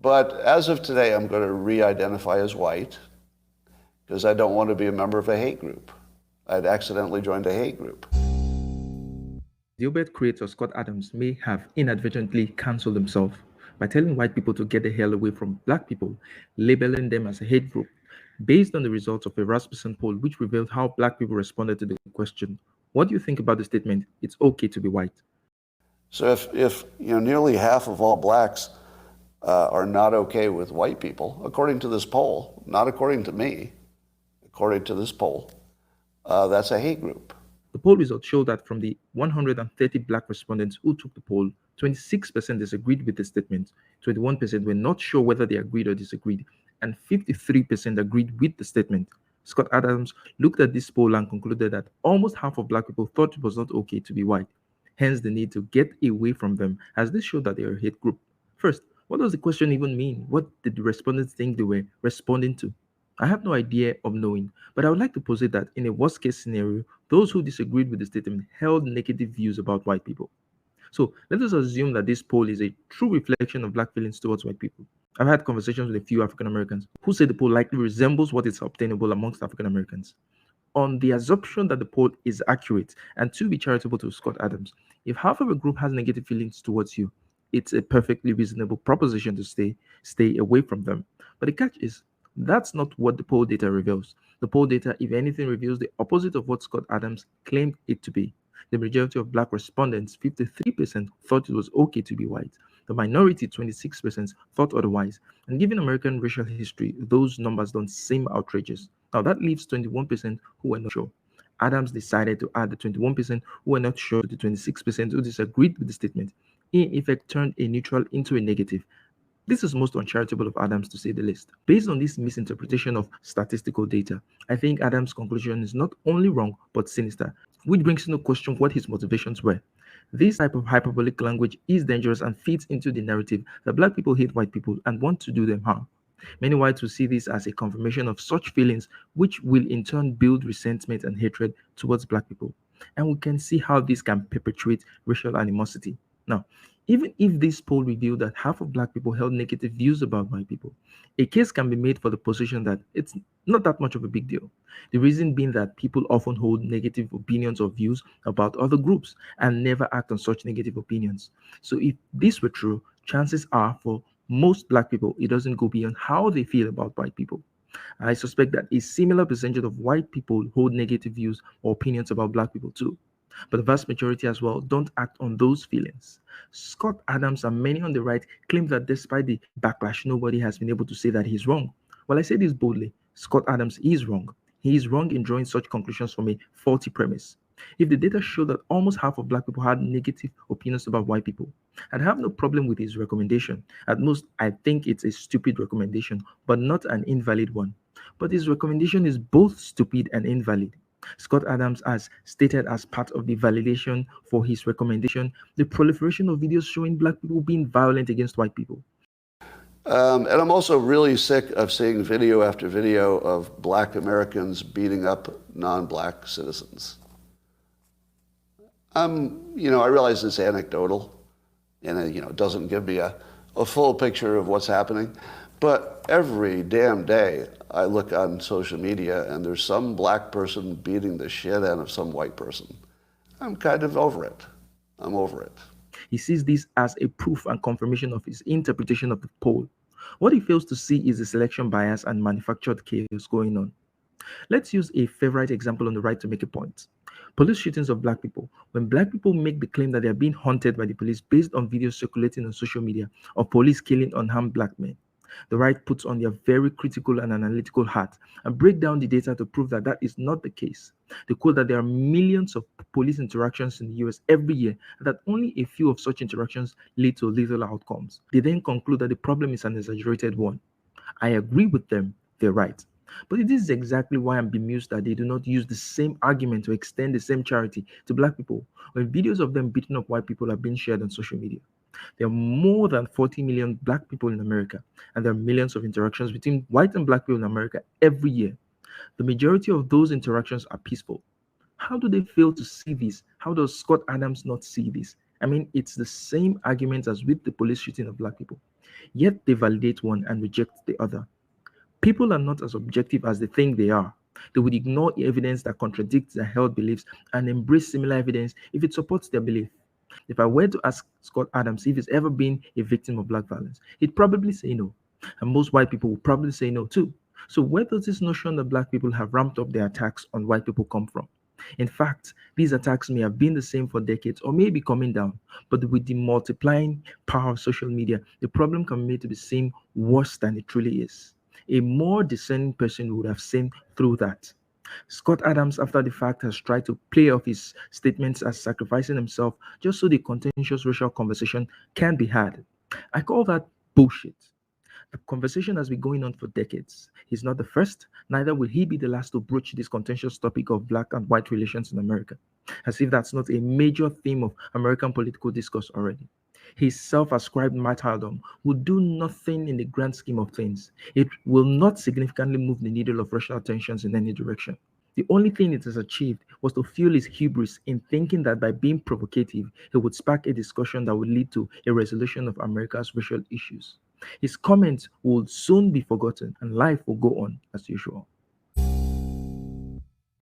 But as of today, I'm going to re-identify as white because I don't want to be a member of a hate group. I'd accidentally joined a hate group. Dilbert creator Scott Adams may have inadvertently cancelled himself by telling white people to get the hell away from black people, labeling them as a hate group, based on the results of a Rasmussen poll which revealed how black people responded to the question, "What do you think about the statement, it's okay to be white?" So if nearly half of all blacks are not okay with white people, according to this poll, not according to me, according to this poll, that's a hate group. The poll results show that from the 130 black respondents who took the poll, 26% disagreed with the statement, 21% were not sure whether they agreed or disagreed, and 53% agreed with the statement. Scott Adams looked at this poll and concluded that almost half of black people thought it was not okay to be white, hence the need to get away from them, as this showed that they are a hate group. First, what does the question even mean? What did the respondents think they were responding to? I have no idea of knowing, but I would like to posit that in a worst case scenario, those who disagreed with the statement held negative views about white people. So let us assume that this poll is a true reflection of black feelings towards white people. I've had conversations with a few African Americans who say the poll likely resembles what is obtainable amongst African Americans. On the assumption that the poll is accurate, and to be charitable to Scott Adams, if half of a group has negative feelings towards you, it's a perfectly reasonable proposition to stay away from them. But the catch is that's not what the poll data reveals. The poll data, if anything, reveals the opposite of what Scott Adams claimed it to be. The majority of black respondents, 53%, thought it was okay to be white. The minority, 26%, thought otherwise. And given American racial history, those numbers don't seem outrageous. Now that leaves 21% who were not sure. Adams decided to add the 21% who were not sure to the 26% who disagreed with the statement. In effect, turned a neutral into a negative. This is most uncharitable of Adams, to say the least. Based on this misinterpretation of statistical data, I think Adams' conclusion is not only wrong but sinister, which brings into question what his motivations were. This type of hyperbolic language is dangerous and feeds into the narrative that black people hate white people and want to do them harm. Many whites will see this as a confirmation of such feelings, which will in turn build resentment and hatred towards black people. And we can see how this can perpetuate racial animosity. Now, even if this poll revealed that half of black people held negative views about white people, a case can be made for the position that it's not that much of a big deal. The reason being that people often hold negative opinions or views about other groups and never act on such negative opinions. So, if this were true, chances are for most black people, it doesn't go beyond how they feel about white people. I suspect that a similar percentage of white people hold negative views or opinions about black people too. But the vast majority as well don't act on those feelings. Scott Adams and many on the right claim that despite the backlash, nobody has been able to say that he's wrong. Well, I say this boldly, Scott Adams is wrong. He is wrong in drawing such conclusions from a faulty premise. If the data show that almost half of black people had negative opinions about white people, I'd have no problem with his recommendation. At most, I think it's a stupid recommendation, but not an invalid one. But his recommendation is both stupid and invalid. Scott Adams has stated as part of the validation for his recommendation the proliferation of videos showing black people being violent against white people. And I'm also really sick of seeing video after video of black Americans beating up non-black citizens. I realize it's anecdotal and it doesn't give me a full picture of what's happening. But every damn day I look on social media and there's some black person beating the shit out of some white person. I'm kind of over it. I'm over it. He sees this as a proof and confirmation of his interpretation of the poll. What he fails to see is the selection bias and manufactured chaos going on. Let's use a favorite example on the right to make a point. Police shootings of black people. When black people make the claim that they are being hunted by the police based on videos circulating on social media of police killing unarmed black men, the right puts on their very critical and analytical hat and break down the data to prove that that is not the case. They quote that there are millions of police interactions in the US every year and that only a few of such interactions lead to lethal outcomes. They then conclude that the problem is an exaggerated one. I agree with them, they're right. But it is exactly why I'm bemused that they do not use the same argument to extend the same charity to black people when videos of them beating up white people are being shared on social media. There are more than 40 million black people in America, and there are millions of interactions between white and black people in America every year. The majority of those interactions are peaceful. How do they fail to see this? How does Scott Adams not see this? I mean, it's the same argument as with the police shooting of black people. Yet they validate one and reject the other. People are not as objective as they think they are. They would ignore evidence that contradicts their held beliefs and embrace similar evidence if it supports their belief. If I were to ask Scott Adams if he's ever been a victim of black violence, he'd probably say no. And most white people would probably say no too. So where does this notion that black people have ramped up their attacks on white people come from? In fact, these attacks may have been the same for decades or may be coming down, but with the multiplying power of social media, the problem can be made to be seem worse than it truly is. A more discerning person would have seen through that. Scott Adams, after the fact, has tried to play off his statements as sacrificing himself just so the contentious racial conversation can be had. I call that bullshit. The conversation has been going on for decades. He's not the first, neither will he be the last to broach this contentious topic of black and white relations in America, as if that's not a major theme of American political discourse already. His self ascribed martyrdom will do nothing in the grand scheme of things. It will not significantly move the needle of racial tensions in any direction. The only thing it has achieved was to fuel his hubris in thinking that by being provocative, he would spark a discussion that would lead to a resolution of America's racial issues. His comments will soon be forgotten and life will go on as usual.